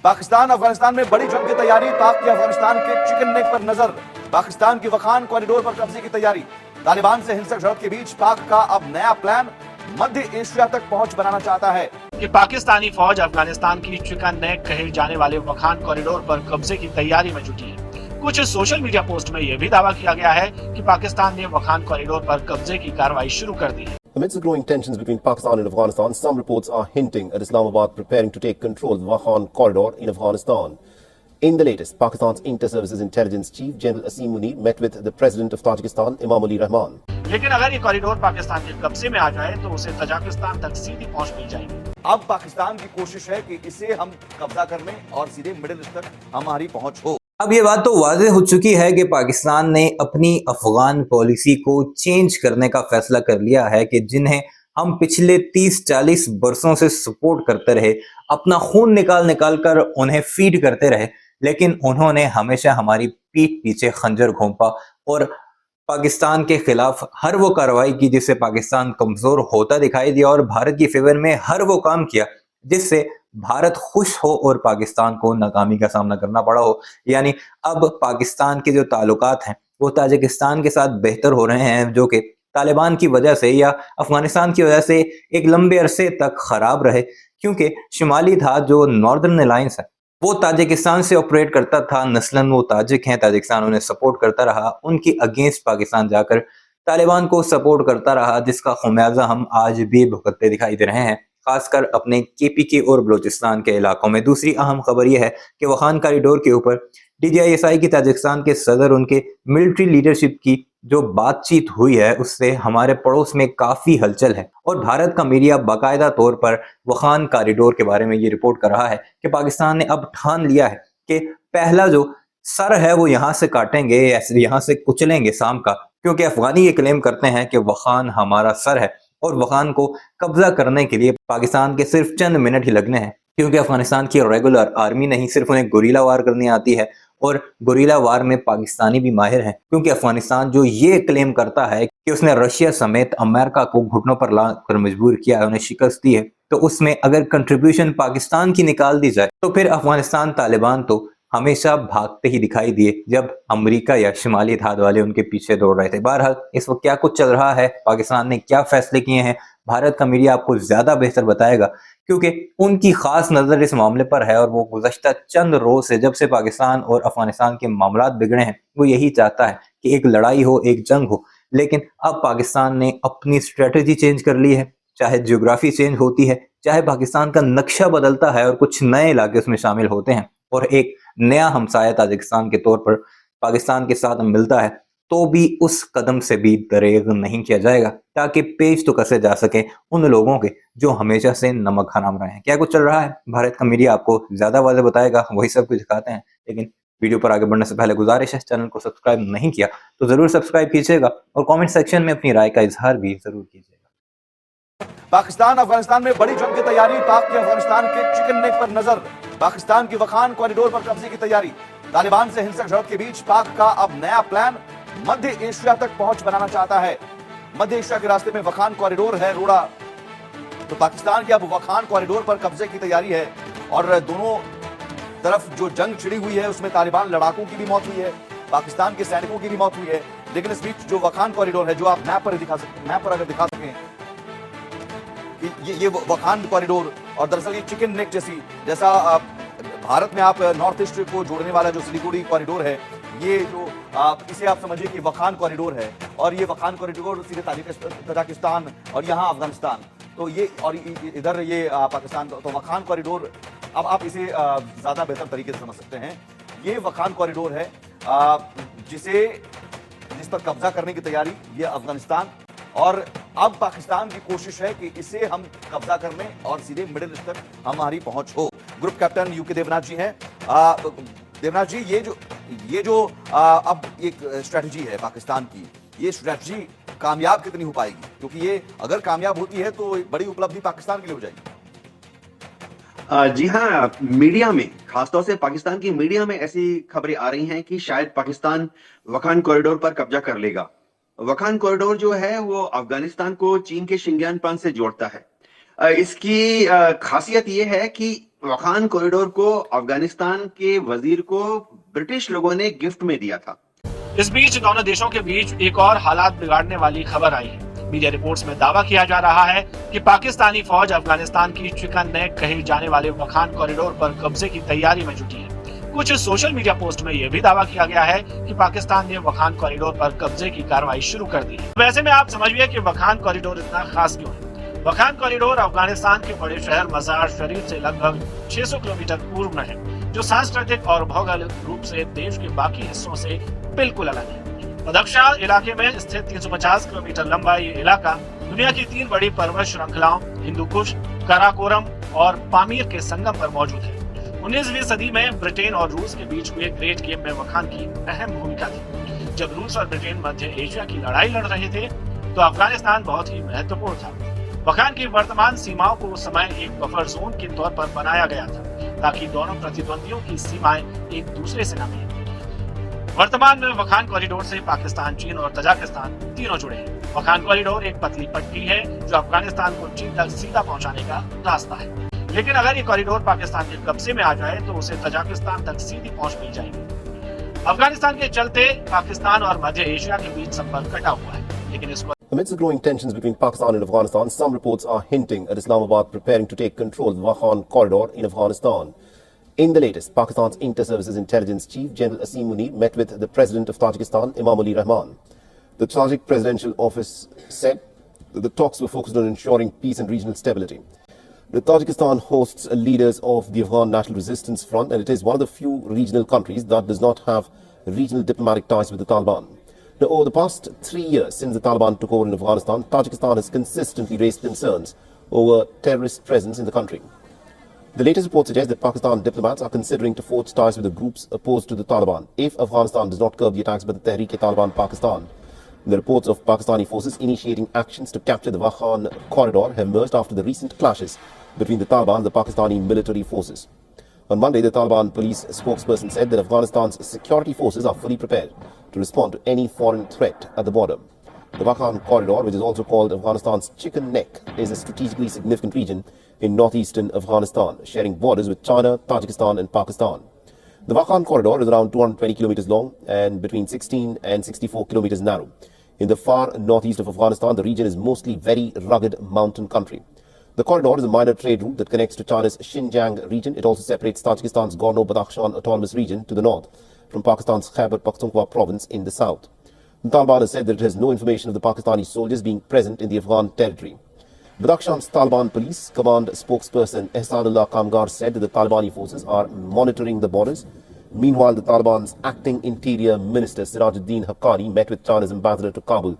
पाकिस्तान अफगानिस्तान में बड़ी जंग की तैयारी, पाक की अफगानिस्तान के चिकन नेक पर नजर, पाकिस्तान की वखान कॉरिडोर पर कब्जे की तैयारी, तालिबान से हिंसक झड़प के बीच पाक का अब नया प्लान मध्य एशिया तक पहुंच बनाना चाहता है कि पाकिस्तानी फौज अफगानिस्तान की चिकन नेक कहे जाने वाले वखान कॉरिडोर पर कब्जे की तैयारी में जुटी है। कुछ सोशल मीडिया पोस्ट में यह भी दावा किया गया है कि पाकिस्तान ने वखान कॉरिडोर पर कब्जे की कार्रवाई शुरू कर दी है। Amidst the growing tensions between Pakistan and Afghanistan, some reports are hinting at Islamabad preparing to take control of the Wakhan corridor in Afghanistan. In the latest, Pakistan's Inter-Services Intelligence Chief General Asim Munir met with the President of Tajikistan, Emomali Rahman. लेकिन अगर ये corridor Pakistan के कब्जे में आ जाए तो उसे Tajikistan तक सीधी पहुंच मिल जाएगी। अब पाकिस्तान की कोशिश है कि इसे हम कब्जा कर लें और सीधे मिडिल ईस्ट तक हमारी पहुंच हो। अब ये बात तो वाज़ेह हो चुकी है कि पाकिस्तान ने अपनी अफगान पॉलिसी को चेंज करने का फैसला कर लिया है कि जिन्हें हम पिछले 30-40 बरसों से सपोर्ट करते रहे, अपना खून निकाल निकाल कर उन्हें फीड करते रहे, लेकिन उन्होंने हमेशा हमारी पीठ पीछे खंजर घोंपा और पाकिस्तान के खिलाफ हर वो कार्रवाई की जिससे पाकिस्तान कमजोर होता दिखाई दिया और भारत की फेवर में हर वो काम किया जिससे भारत खुश हो और पाकिस्तान को नाकामी का सामना करना पड़ा हो। यानी अब पाकिस्तान के जो ताल्लुकात हैं वो ताजिकिस्तान के साथ बेहतर हो रहे हैं, जो कि तालिबान की वजह से या अफगानिस्तान की वजह से एक लंबे अरसे तक खराब रहे, क्योंकि शुमाली था जो नॉर्दर्न अलायंस है वो ताजिकिस्तान से ऑपरेट करता था। नस्लन वो ताजिक हैं, ताजिकिस्तान उन्हें सपोर्ट करता रहा, उनकी अगेंस्ट पाकिस्तान जाकर तालिबान को सपोर्ट करता रहा, जिसका खुमियाजा हम आज भी भुगतते दिखाई दे रहे हैं, खासकर अपने केपीके और बलूचिस्तान के इलाकों में। दूसरी अहम खबर यह है कि वखान कॉरिडोर के ऊपर DGISI की ताजिकिस्तान के सदर उनके मिलिट्री लीडरशिप की जो बातचीत हुई है उससे हमारे पड़ोस में काफी हलचल है और भारत का मीडिया बाकायदा तौर पर वखान कॉरिडोर के बारे में ये रिपोर्ट कर रहा है कि पाकिस्तान ने अब ठान लिया है कि पहला जो सर है वो यहाँ से काटेंगे, यहाँ से कुचलेंगे शाम का, क्योंकि अफगानी ये क्लेम करते हैं कि वखान हमारा सर है और वखान को कब्जा करने के लिए पाकिस्तान के सिर्फ चंद मिनट ही लगने हैं, क्योंकि अफगानिस्तान की रेगुलर आर्मी नहीं, सिर्फ उन्हें गुरीला वार करनी आती है और गुरीला वार में पाकिस्तानी भी माहिर हैं। क्योंकि अफगानिस्तान जो ये क्लेम करता है कि उसने रशिया समेत अमेरिका को घुटनों पर लाकर मजबूर किया है, उन्हें शिकस्त दी है, तो उसमें अगर कंट्रीब्यूशन पाकिस्तान की निकाल दी जाए तो फिर अफगानिस्तान तालिबान तो हमेशा भागते ही दिखाई दिए जब अमेरिका या शुमाली इत्तेहाद वाले उनके पीछे दौड़ रहे थे। बहरहाल इस वक्त क्या कुछ चल रहा है, पाकिस्तान ने क्या फैसले किए हैं, भारत का मीडिया आपको ज्यादा बेहतर बताएगा, क्योंकि उनकी खास नजर इस मामले पर है और वो गुज़श्ता चंद रोज से जब से पाकिस्तान और अफगानिस्तान के मामलात बिगड़े हैं वो यही चाहता है कि एक लड़ाई हो, एक जंग हो। लेकिन अब पाकिस्तान ने अपनी स्ट्रेटजी चेंज कर ली है, चाहे जियोग्राफी चेंज होती है, चाहे पाकिस्तान का नक्शा बदलता है और कुछ नए इलाके उसमें शामिल होते हैं और एक नया हमसाया ताजिकिस्तान के तौर पर पाकिस्तान के साथ मिलता है, तो भी उस कदम से भी दरेग नहीं किया जाएगा ताकि पेश तो कसे जा सके उन लोगों के जो हमेशा से नमक हराम रहे हैं। क्या कुछ चल रहा है, भारत का मीडिया आपको ज्यादा वाज़ेह बताएगा, वही सब कुछ दिखाते हैं। लेकिन वीडियो पर आगे बढ़ने से पहले गुजारिश है, चैनल को सब्सक्राइब नहीं किया तो जरूर सब्सक्राइब कीजिएगा और कॉमेंट सेक्शन में अपनी राय का इजहार भी जरूर कीजिएगा। पाकिस्तान अफगानिस्तान में बड़ी जंग की तैयारी, पाक की अफगानिस्तान के चिकन नेक पर नजर, पाकिस्तान की वखान कॉरिडोर पर कब्जे की तैयारी, तालिबान से हिंसक झड़प के बीच पाक का अब नया प्लान मध्य एशिया तक पहुंच बनाना चाहता है। मध्य एशिया के रास्ते में वखान कॉरिडोर है रोड़ा, तो पाकिस्तान की अब वखान कॉरिडोर पर कब्जे की तैयारी है और दोनों तरफ जो जंग छिड़ी हुई है उसमें तालिबान लड़ाकों की भी मौत हुई है, पाकिस्तान के सैनिकों की भी मौत हुई है। लेकिन इस बीच जो वखान कॉरिडोर है, जो आप मैप पर अगर दिखा सकें, ये वखान कॉरिडोर और दरअसल ये चिकन नेक जैसा भारत में आप नॉर्थ ईस्ट को जोड़ने वाला जो सिलीगुड़ी कॉरिडोर है, ये जो इसे आप समझिए कि वखान कॉरिडोर है और ये वखान कॉरिडोर सीधे तजाकिस्तान और यहाँ अफगानिस्तान, तो ये और इधर ये पाकिस्तान, तो वखान कॉरिडोर अब आप इसे ज्यादा बेहतर तरीके से समझ सकते हैं। ये वखान कॉरिडोर है जिस पर कब्जा करने की तैयारी ये अफगानिस्तान, और अब पाकिस्तान की कोशिश है कि इसे हम कब्जा कर लें और सीधे मिडिल ईस्ट तक हमारी पहुंच हो। ग्रुप कैप्टन यूके देवनाथ जी हैं। देवनाथ जी, ये जो अब एक स्ट्रेटजी है पाकिस्तान की, ये स्ट्रेटजी कामयाब कितनी हो पाएगी? क्योंकि ये अगर कामयाब होती है तो बड़ी उपलब्धि पाकिस्तान के लिए हो जाएगी। जी हाँ, मीडिया में, खासतौर से पाकिस्तान की मीडिया में ऐसी खबरें आ रही हैं कि शायद पाकिस्तान वखान कॉरिडोर पर कब्जा कर लेगा। वखान कॉरिडोर जो है वो अफगानिस्तान को चीन के शिंजियांग प्रांत से जोड़ता है। इसकी खासियत ये है कि वखान कॉरिडोर को अफगानिस्तान के वजीर को ब्रिटिश लोगों ने गिफ्ट में दिया था। इस बीच दोनों देशों के बीच एक और हालात बिगाड़ने वाली खबर आई है। मीडिया रिपोर्ट्स में दावा किया जा रहा है कि पाकिस्तानी फौज अफगानिस्तान की चिकन नेक कहे जाने वाले वखान कॉरिडोर पर कब्जे की तैयारी में जुटी है। कुछ सोशल मीडिया पोस्ट में यह भी दावा किया गया है कि पाकिस्तान ने वखान कॉरिडोर पर कब्जे की कार्रवाई शुरू कर दी है। वैसे में आप समझिए कि वखान कॉरिडोर इतना खास क्यों है। वखान कॉरिडोर अफगानिस्तान के बड़े शहर मजार शरीफ से लगभग 600 किलोमीटर पूर्व में है, जो सांस्कृतिक और भौगोलिक रूप से देश के बाकी हिस्सों से बिल्कुल अलग है। बदख्शां इलाके में स्थित 350 किलोमीटर लंबा ये इलाका दुनिया की 3 बड़ी पर्वत श्रृंखलाओं हिंदू कुश, काराकोरम और पामीर के संगम पर मौजूद है। 19वीं सदी में ब्रिटेन और रूस के बीच हुए ग्रेट गेम में वखान की अहम भूमिका थी। जब रूस और ब्रिटेन मध्य एशिया की लड़ाई लड़ रहे थे तो अफगानिस्तान बहुत ही महत्वपूर्ण था। वखान की वर्तमान सीमाओं को उस समय एक बफर जोन के तौर पर बनाया गया था, ताकि दोनों प्रतिद्वंदियों की सीमाएं एक दूसरे से न मिलें। वर्तमान में वखान कॉरिडोर से पाकिस्तान, चीन और तजाकिस्तान तीनों जुड़े हैं। वखान कॉरिडोर एक पतली पट्टी है जो अफगानिस्तान को चीन तक सीधा पहुंचाने का रास्ता है। लेकिन अगर ये कॉरिडोर पाकिस्तान के कब्जे में आ जाए तो उसे तजाकिस्तान तक सीधी पहुंच मिल जाएगी। अफगानिस्तान के चलते पाकिस्तान और मध्य एशिया के बीच संपर्क कटा हुआ है, लेकिन इसको Amidst the growing tensions between Pakistan and Afghanistan, some reports are hinting at Islamabad preparing to take control of the Wakhan corridor in Afghanistan. In the latest, Pakistan's Inter-Services Intelligence Chief General Asim Munir met with the President of Tajikistan, Emomali Rahman. The Tajik Presidential Office said that the talks were focused on ensuring peace and regional stability. The Tajikistan hosts leaders of the Afghan National Resistance Front, and it is one of the few regional countries that does not have regional diplomatic ties with the Taliban. Now, over the past 3 years since the Taliban took over in Afghanistan, Tajikistan has consistently raised concerns over terrorist presence in the country. The latest report suggests that Pakistan diplomats are considering to forge ties with the groups opposed to the Taliban if Afghanistan does not curb the attacks by the Tehreek-e-Taliban Pakistan. The reports of Pakistani forces initiating actions to capture the Wakhan corridor have emerged after the recent clashes between the Taliban and the Pakistani military forces. On Monday, the Taliban police spokesperson said that Afghanistan's security forces are fully prepared to respond to any foreign threat at the border. The Wakhan corridor, which is also called Afghanistan's chicken neck, is a strategically significant region in northeastern Afghanistan, sharing borders with China, Tajikistan and Pakistan. The Wakhan corridor is around 220 kilometers long and between 16 and 64 kilometers narrow. In the far northeast of Afghanistan, the region is mostly very rugged mountain country. The corridor is a minor trade route that connects to China's Xinjiang region. It also separates Tajikistan's Gorno-Badakhshan Autonomous Region to the north from Pakistan's Khyber Pakhtunkhwa province in the south. The Taliban has said that it has no information of the Pakistani soldiers being present in the Afghan territory. Badakhshan's Taliban Police Command spokesperson Ehsanullah Kamgar said that the Talibani forces are monitoring the borders. Meanwhile, the Taliban's acting interior minister Sirajuddin Haqqani met with China's ambassador to Kabul